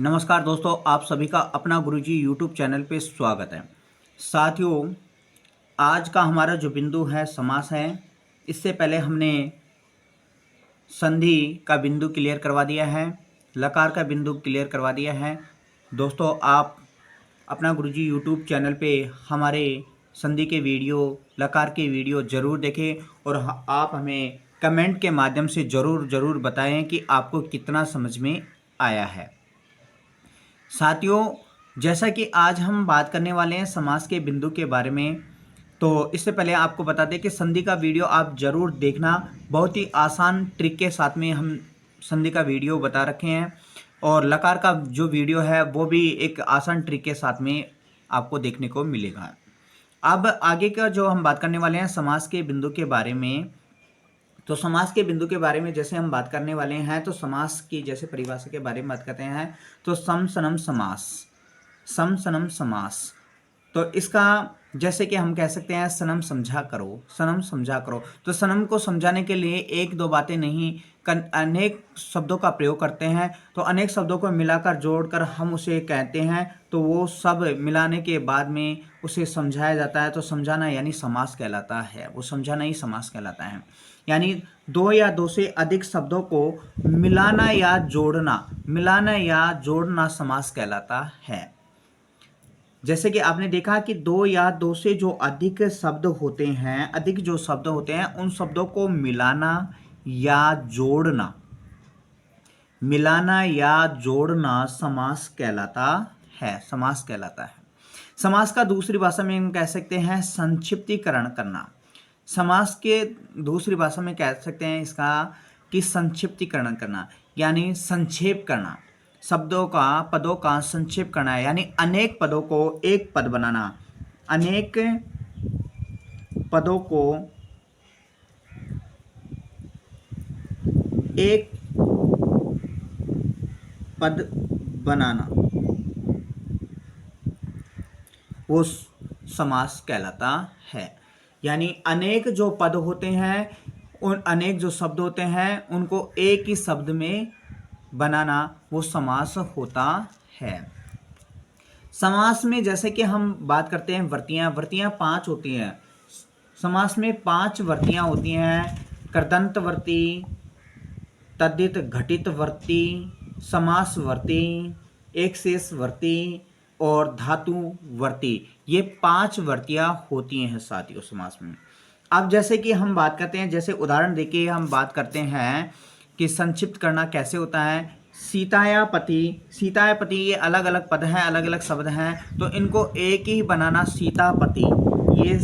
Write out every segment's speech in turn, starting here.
नमस्कार दोस्तों, आप सभी का अपना गुरुजी यूट्यूब चैनल पे स्वागत है। साथियों, आज का हमारा जो बिंदु है समास है। इससे पहले हमने संधि का बिंदु क्लियर करवा दिया है, लकार का बिंदु क्लियर करवा दिया है। दोस्तों, आप अपना गुरुजी यूट्यूब चैनल पे हमारे संधि के वीडियो, लकार के वीडियो ज़रूर देखें और आप हमें कमेंट के माध्यम से ज़रूर बताएं कि आपको कितना समझ में आया है। साथियों, जैसा कि आज हम बात करने वाले हैं समास के बिंदु के बारे में, तो इससे पहले आपको बता दें कि संधि का वीडियो आप ज़रूर देखना। बहुत ही आसान ट्रिक के साथ में हम संधि का वीडियो बता रखे हैं और लकार का जो वीडियो है वो भी एक आसान ट्रिक के साथ में आपको देखने को मिलेगा। अब आगे का जो हम बात करने वाले हैं समास के बिंदु के बारे में, तो समास के बिंदु के बारे में जैसे हम बात करने वाले हैं, तो समास की जैसे परिभाषा के बारे में बात करते हैं, तो समसनम समास, समसनम समास। तो इसका जैसे कि हम कह सकते हैं सनम समझा करो, सनम समझा करो। तो सनम को समझाने के लिए एक दो बातें नहीं, अनेक शब्दों का प्रयोग करते हैं। तो अनेक शब्दों को मिलाकर जोड़कर हम उसे कहते हैं, तो वो सब मिलाने के बाद में उसे समझाया जाता है। तो समझाना यानी समास कहलाता है, वो समझाना ही समास कहलाता है। यानी दो या दो से अधिक शब्दों को मिलाना या जोड़ना, मिलाना या जोड़ना समास कहलाता है। जैसे कि आपने देखा कि दो या दो से जो अधिक शब्द होते हैं, अधिक जो शब्द होते हैं, उन शब्दों को मिलाना या जोड़ना, मिलाना या जोड़ना समास कहलाता है, समास कहलाता है। समास का दूसरी भाषा में हम कह सकते हैं संक्षिप्तीकरण करना। समास के दूसरी भाषा में कह सकते हैं इसका कि संक्षिप्तीकरण करना, यानी संक्षेप करना, शब्दों का, पदों का संक्षेप करना है। यानी अनेक पदों को एक पद बनाना, अनेक पदों को एक पद बनाना, वो समास कहलाता है। यानी अनेक जो पद होते हैं, उन अनेक जो शब्द होते हैं, उनको एक ही शब्द में बनाना वो समास होता है। समास में जैसे कि हम बात करते हैं वृत्तियां, वृत्तियां 5 होती हैं। समास में 5 वृत्तियां होती हैं: कृदंत वृत्ति, तद्धित घटित वृत्ति, समास वृत्ति, एक शेष वृत्ति और धातु वृत्ति। ये 5 वृत्तियां होती हैं साथियों समास में। अब जैसे कि हम बात करते हैं, जैसे उदाहरण देके हम बात करते हैं कि संक्षिप्त करना कैसे होता है। सीतायापति, सीतायापति ये अलग अलग पद हैं, अलग अलग शब्द हैं, तो इनको एक ही बनाना सीतापति, ये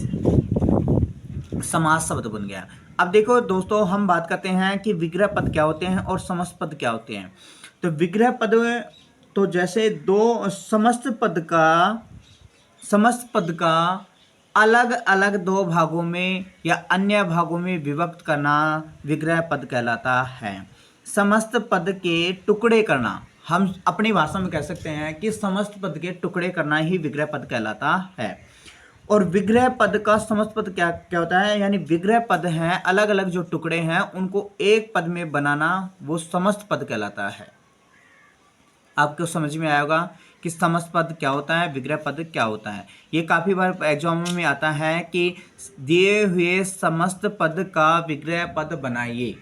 समास शब्द बन गया। अब देखो दोस्तों, हम बात करते हैं कि विग्रह पद क्या होते हैं और समस्त पद क्या होते हैं। तो विग्रह पद, तो जैसे दो समस्त पद का अलग अलग दो भागों में या अन्य भागों में विभक्त करना विग्रह पद कहलाता है। समस्त पद के टुकड़े करना, हम अपनी भाषा में कह सकते हैं कि समस्त पद के टुकड़े करना ही विग्रह पद कहलाता है। और विग्रह पद का समस्त पद क्या क्या होता है, यानी विग्रह पद हैं, अलग अलग जो टुकड़े हैं उनको एक पद में बनाना वो समस्त पद कहलाता है। आपको समझ में आएगा कि समस्त पद क्या होता है, विग्रह पद क्या होता है। ये काफ़ी बार एग्जाम में आता है कि दिए हुए समस्त पद का विग्रह पद बनाइए,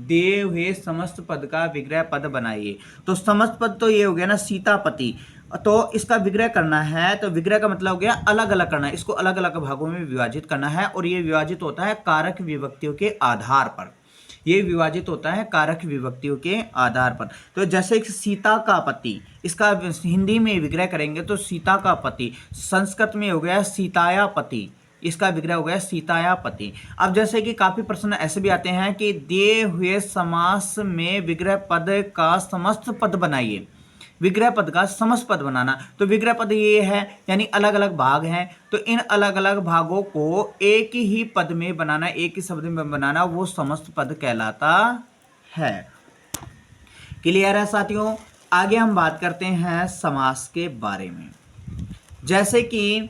दिए हुए समस्त पद का विग्रह पद बनाइए। तो समस्त पद तो ये हो गया ना सीतापति, तो इसका विग्रह करना है, तो विग्रह का मतलब हो गया अलग अलग करना, इसको अलग अलग भागों में विभाजित करना है। और ये विभाजित होता है कारक विभक्तियों के आधार पर, ये विभाजित होता है कारक विभक्तियों के आधार पर। तो जैसे सीता का पति, इसका हिंदी में विग्रह करेंगे तो सीता का पति, संस्कृत में हो गया सीताया पति, इसका विग्रह हो गया सीताया पति। अब जैसे कि काफी प्रश्न ऐसे भी आते हैं कि दिए हुए समास में विग्रह पद का समस्त पद बनाइए, विग्रह पद का समस्त पद बनाना। तो विग्रह पद ये है, यानी अलग अलग भाग हैं, तो इन अलग अलग भागों को एक ही पद में बनाना, एक ही शब्द में बनाना, वो समस्त पद कहलाता है। क्लियर है साथियों। आगे हम बात करते हैं समास के बारे में। जैसे कि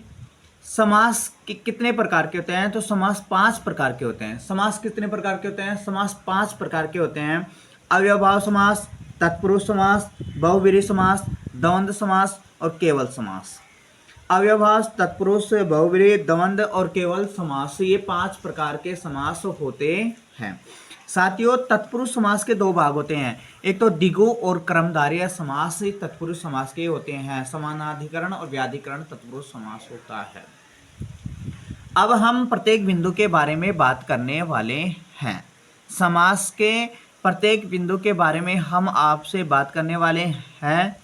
समास कितने प्रकार के होते हैं, तो समास 5 प्रकार के होते हैं। समास कितने प्रकार के होते हैं, समास 5 प्रकार के होते हैं। अव्ययभाव समास, तत्पुरुष समास, बहुव्रीहि समास, द्वंद्व समास और केवल समास। अव्ययभाव, तत्पुरुष, बहुव्रीहि, द्वंद्व और केवल समास, ये 5 प्रकार के समास होते हैं। साथियों, तत्पुरुष समास के 2 भाग होते हैं, एक तो द्विगु और क्रमधारय समास तत्पुरुष समास के होते हैं। समानाधिकरण और व्याधिकरण तत्पुरुष समास होता है। अब हम प्रत्येक बिंदु के बारे में बात करने वाले हैं। समास के प्रत्येक बिंदु के बारे में हम आपसे बात करने वाले हैं।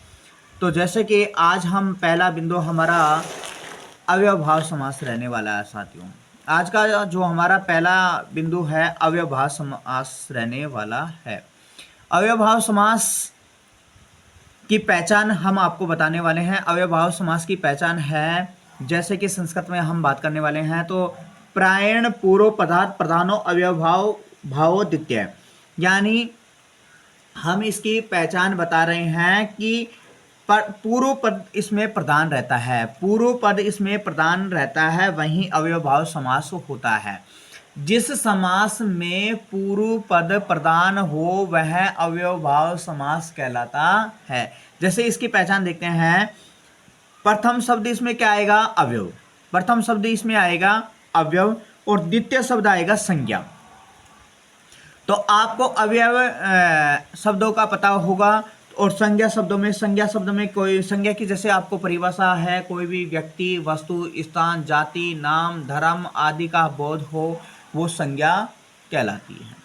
तो जैसे कि आज हम पहला बिंदु हमारा अव्ययभाव समास रहने वाला है। साथियों, आज का जो हमारा पहला बिंदु है अव्ययभाव समास रहने वाला है। अव्ययभाव समास की पहचान हम आपको बताने वाले हैं। अव्ययभाव समास की पहचान है, जैसे कि संस्कृत में हम बात करने वाले हैं, तो प्रायण पूर्व पदार्थ प्रधानो अव्ययभाव भावो द्वितीय, यानी हम इसकी पहचान बता रहे हैं कि पूर्व पद इसमें प्रधान रहता है, पूर्व पद इसमें प्रधान रहता है, वहीं अव्ययभाव समास होता है। जिस समास में पूर्व पद प्रधान हो वह अव्ययभाव समास कहलाता है। जैसे इसकी पहचान देखते हैं, प्रथम शब्द इसमें क्या आएगा? अवयव। प्रथम शब्द इसमें आएगा अवयव और द्वितीय शब्द आएगा संज्ञा। तो आपको अवयव शब्दों का पता होगा और संज्ञा शब्दों में कोई संज्ञा की जैसे आपको परिभाषा है, कोई भी व्यक्ति, वस्तु, स्थान, जाति, नाम, धर्म आदि का बोध हो, वो संज्ञा कहलाती है।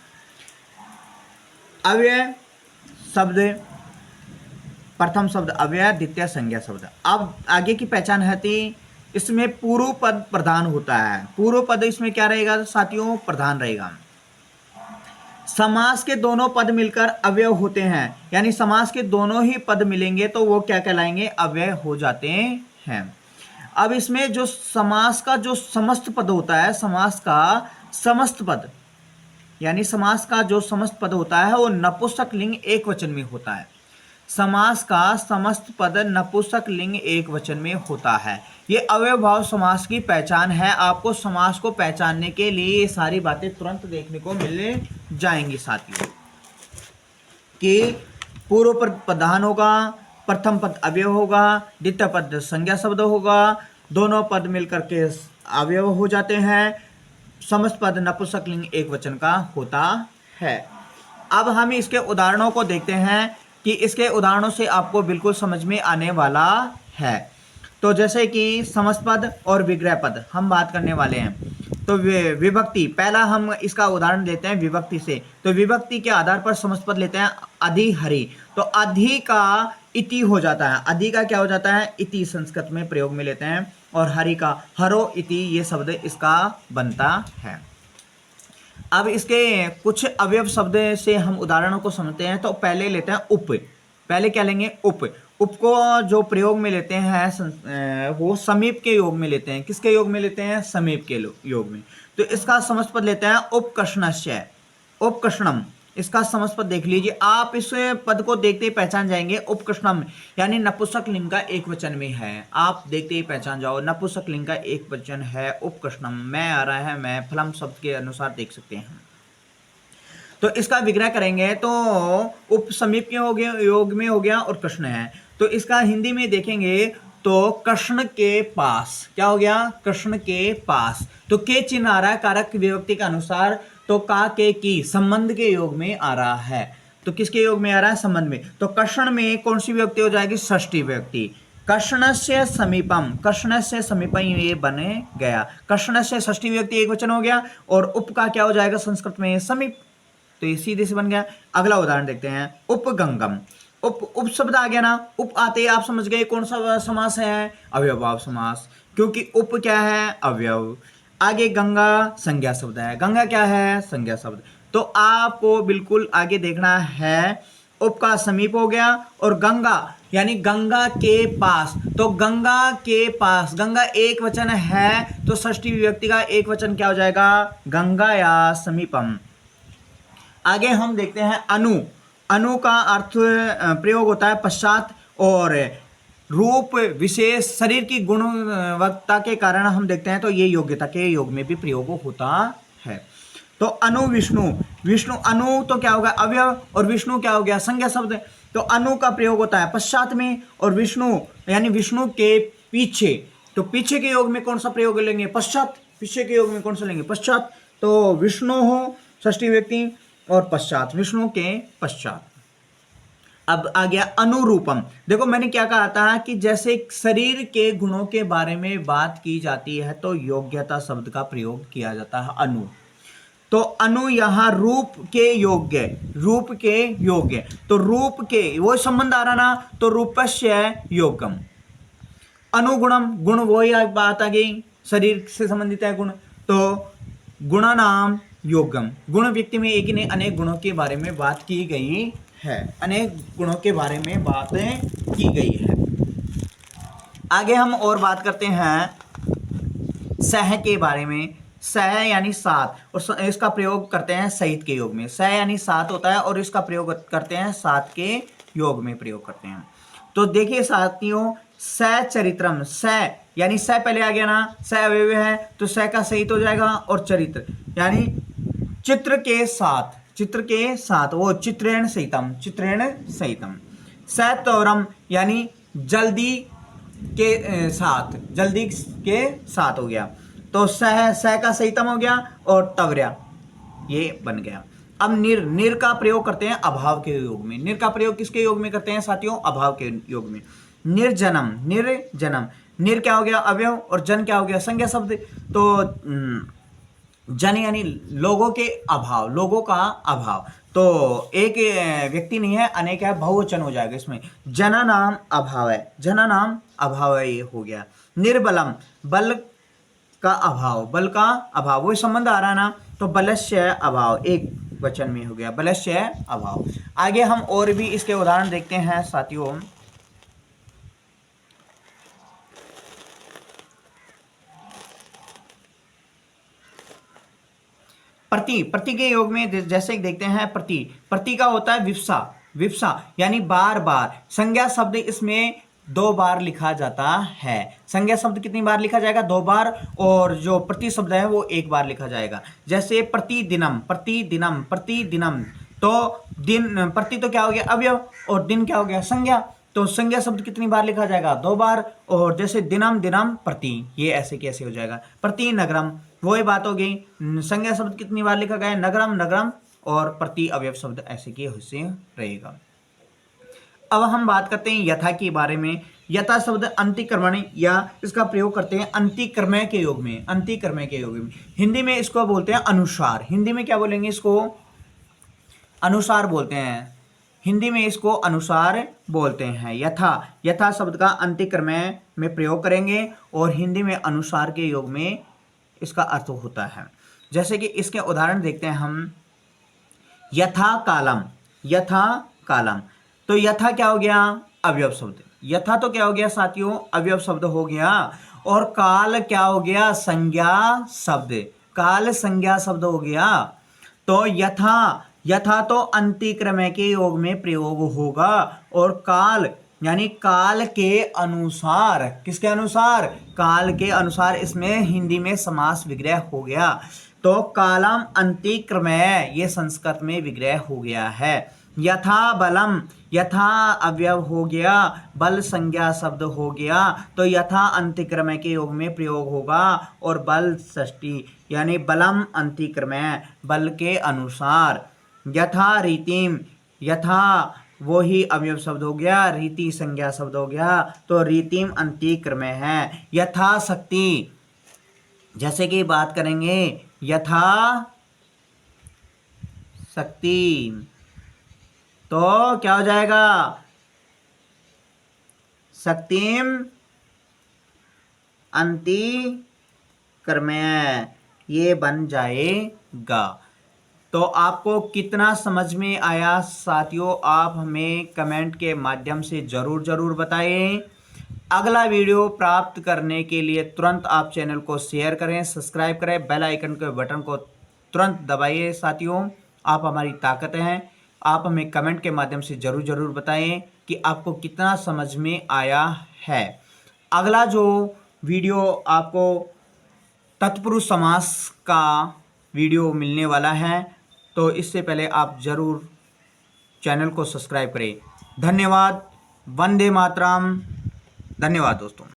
अव्यय शब्द, प्रथम शब्द अव्यय, द्वितीय संज्ञा शब्द। अब आगे की पहचान है कि इसमें पूर्व पद प्रधान होता है। पूर्व पद इसमें क्या रहेगा साथियों? प्रधान रहेगा। समास के दोनों पद मिलकर अव्यय होते हैं, यानी समास के दोनों ही पद मिलेंगे तो वो क्या कहलाएंगे? अव्यय हो जाते हैं। अब इसमें जो समास का जो समस्त पद होता है, समास का समस्त पद, यानी समास का जो समस्त पद होता है वो नपुंसक लिंग एक वचन में होता है। समास का समस्त पद नपुंसक लिंग एक वचन में होता है। ये अव्ययभाव समास की पहचान है। आपको समास को पहचानने के लिए ये सारी बातें तुरंत देखने को मिल जाएंगी साथियों, कि पूर्व पद प्रधान होगा, प्रथम पद अव्यय होगा, द्वितीय पद संज्ञा शब्द होगा, दोनों पद मिलकर के अव्यय हो जाते हैं, समस्त पद नपुंसक लिंग एक वचन का होता है। अब हम इसके उदाहरणों को देखते हैं कि इसके उदाहरणों से आपको बिल्कुल समझ में आने वाला है। तो जैसे कि समस्त पद और विग्रह पद हम बात करने वाले हैं। तो विभक्ति, पहला हम इसका उदाहरण देते हैं विभक्ति से। तो विभक्ति के आधार पर समस्त पद लेते हैं अधि हरि। तो अधि का इति हो जाता है, अधि का क्या हो जाता है? इति संस्कृत में प्रयोग में लेते हैं, और हरि का हरो इति ये शब्द इसका बनता है। अब इसके कुछ अवयव शब्द से हम उदाहरणों को समझते हैं। तो पहले लेते हैं उप। पहले क्या लेंगे? उप। उप को जो प्रयोग में लेते हैं वो समीप के योग में लेते हैं। किसके योग में लेते हैं? समीप के योग में। तो इसका समस्त पद लेते हैं उपकर्षणस्य, उपकर्षणम। इसका समस्त पद देख लीजिए, आप इस पद को देखते ही पहचान जाएंगे। उपकृष्णम यानी नपुंसक लिंग का एक वचन में है। आप देखते ही पहचान जाओ, नपुंसक लिंग का एक वचन है उपकृष्णम। मैं आ रहा है, मैं फलम शब्द के अनुसार देख सकते हैं। तो इसका विग्रह करेंगे तो उप समीप के हो गया, योग में हो गया, और कृष्ण है। तो इसका हिंदी में देखेंगे तो कृष्ण के पास, क्या हो गया? कृष्ण के पास। तो के चिन्ह आ रहा है कारक विभक्ति के अनुसार, तो का के की संबंध के योग में आ रहा है। तो किसके योग में आ रहा है? संबंध में। तो कृष्ण में कौन सी विभक्ति हो जाएगी? षष्ठी विभक्ति। कृष्णस्य समीपम, कृष्णस्य समीपम ये बने गया। कृष्णस्य षष्ठी विभक्ति एक वचन हो गया, और उप का क्या हो जाएगा संस्कृत में? समीप। तो ये सीधे से बन गया। अगला उदाहरण देखते हैं, उपगंगम। उप शब्द आ गया ना, उप आते ही आप समझ गए कौन सा समास है? अव्ययभाव समास, क्योंकि उप क्या है? अव्यव। आगे गंगा संज्ञा शब्द है। गंगा क्या है? संज्ञा शब्द। तो आपको बिल्कुल आगे देखना है, उप का समीप हो गया, और गंगा यानी गंगा के पास। तो गंगा के पास, गंगा एक वचन है, तो षष्ठी विभक्ति का एक वचन क्या हो जाएगा? गंगा या समीपम। आगे हम देखते हैं अनु। अनु का अर्थ प्रयोग होता है पश्चात, और रूप विशेष शरीर की गुणवत्ता के कारण हम देखते हैं तो ये योग्यता के योग में भी प्रयोग होता है। तो अनु विष्णु, विष्णु अनु तो क्या होगा? अव्यय, और विष्णु क्या हो गया? संज्ञा शब्द। तो अनु का प्रयोग होता है पश्चात में, और विष्णु यानी विष्णु के पीछे, तो पीछे के योग में कौन सा प्रयोग लेंगे? पश्चात। पीछे के योग में कौन सा लेंगे? पश्चात। तो विष्णु हो षष्ठी व्यक्ति और पश्चात, विष्णु के पश्चात। अब आ गया अनुरूपम। देखो मैंने क्या कहा था कि जैसे शरीर के गुणों के बारे में बात की जाती है तो योग्यता शब्द का प्रयोग किया जाता है अनु। तो अनु यहां रूप के योग्य, रूप के योग्य, तो रूप के वो संबंध आ रहा ना, तो रूपस्य योगम। अनुगुणम, गुण वही बात आ गई, शरीर से संबंधित है गुण, तो गुणानाम योगम, गुण व्यक्ति में एक ही नहीं अनेक गुणों के बारे में बात की गई है, अनेक गुणों के बारे में बातें की गई है। आगे हम और बात करते हैं सह के बारे में। सह यानी सात, और इसका प्रयोग करते हैं सहित के योग में। सह यानी सात होता है और इसका प्रयोग करते हैं सात के योग में प्रयोग करते हैं। तो देखिए साथियों, सचरित्रम, स यानी स पहले आ गया ना, स अवयव है तो स का सहित हो जाएगा, और चरित्र यानी चित्र के साथ, चित्र के साथ, वो चित्रेण सहितम, चित्रेण सहितम। सत्वरम यानी जल्दी के साथ, जल्दी के साथ हो गया, तो सह का सहितम हो गया, और तवर्या ये बन गया। अब निर, निर का प्रयोग करते हैं अभाव के योग में। निर का प्रयोग किसके योग में करते हैं साथियों? अभाव के योग में। निर्जनम, निर्जनम, निर क्या हो गया? अवयव, और जन क्या हो गया? संज्ञा शब्द। तो जन यानी लोगों के अभाव, लोगों का अभाव, तो एक व्यक्ति नहीं है अनेक है, बहुवचन हो जाएगा इसमें। जना नाम अभाव है, जना नाम अभाव है, ये हो गया। निर्बलम, बल का अभाव, बल का अभाव, वो संबंध आ रहा ना, तो बलस्य अभाव एक वचन में हो गया, बलस्य अभाव। आगे हम और भी इसके उदाहरण देखते हैं साथियों। प्रति, प्रति के योग में जैसे देखते हैं प्रति, प्रति का होता है विप्सा, विप्सा यानी बार बार। संज्ञा शब्द इसमें दो बार लिखा जाता है। संज्ञा शब्द कितनी बार लिखा जाएगा? दो बार, और जो प्रति शब्द है वो एक बार लिखा जाएगा। जैसे प्रतिदिनम, प्रतिदिनम, प्रतिदिनम, तो दिन, प्रति तो क्या हो गया? अवयव, और दिन क्या हो गया? संज्ञा। तो संज्ञा शब्द कितनी बार लिखा जाएगा? दो बार, और जैसे दिनम, दिनम, प्रति, ये ऐसे कैसे हो जाएगा? प्रति नगरम, वही बात हो गई। संज्ञा शब्द कितनी बार लिखा गया? नगरम, नगरम, और प्रति अवयव शब्द ऐसे के हिस्से रहेगा। अब हम बात करते हैं यथा के बारे में। यथा शब्द अंतिक्रमण, या इसका प्रयोग करते हैं अंतिक्रमय के योग में, अंतिक्रमय के योग में। हिंदी में इसको बोलते हैं अनुसार। हिंदी में क्या बोलेंगे इसको? अनुसार बोलते हैं, हिंदी में इसको अनुसार बोलते हैं। यथा, यथा शब्द का अंतिक्रमय में प्रयोग करेंगे, और हिंदी में अनुसार के योग में इसका अर्थ होता है। जैसे कि इसके उदाहरण देखते हैं हम। यथा कालम, यथा कालम, तो यथा क्या हो गया? अवयव शब्द। यथा तो क्या हो गया साथियों? अवयव शब्द हो गया। और काल क्या हो गया? संज्ञा शब्द, काल संज्ञा शब्द हो गया। तो यथा, यथा तो अंतिक्रमय के योग में प्रयोग होगा, और काल यानी काल के अनुसार, किसके अनुसार? काल के अनुसार, इसमें हिंदी में समास विग्रह हो गया। तो कालम अंतिक्रमय, ये संस्कृत में विग्रह हो गया है। यथा बलम, यथा अवयव हो गया, बल संज्ञा शब्द हो गया, तो यथा अंतिक्रमय के योग में प्रयोग होगा, और बल षष्ठी यानी बलम अंतिक्रमय, बल के अनुसार। यथा रीतिम, यथा वो ही अवयव शब्द हो गया, रीति संज्ञा शब्द हो गया, तो रीतिम अंतिक्रमय है। यथा शक्ति, जैसे कि बात करेंगे यथा शक्ति, तो क्या हो जाएगा? शक्तिम अंतिक्रमय, ये बन जाएगा। तो आपको कितना समझ में आया साथियों? आप हमें कमेंट के माध्यम से ज़रूर बताएं। अगला वीडियो प्राप्त करने के लिए तुरंत आप चैनल को शेयर करें, सब्सक्राइब करें, बेल आइकन के बटन को तुरंत दबाइए साथियों। आप हमारी ताकत हैं। आप हमें कमेंट के माध्यम से ज़रूर बताएं कि आपको कितना समझ में आया है। अगला जो वीडियो आपको तत्पुरुष समास का वीडियो मिलने वाला है, तो इससे पहले आप ज़रूर चैनल को सब्सक्राइब करें। धन्यवाद। वंदे मातरम। धन्यवाद दोस्तों।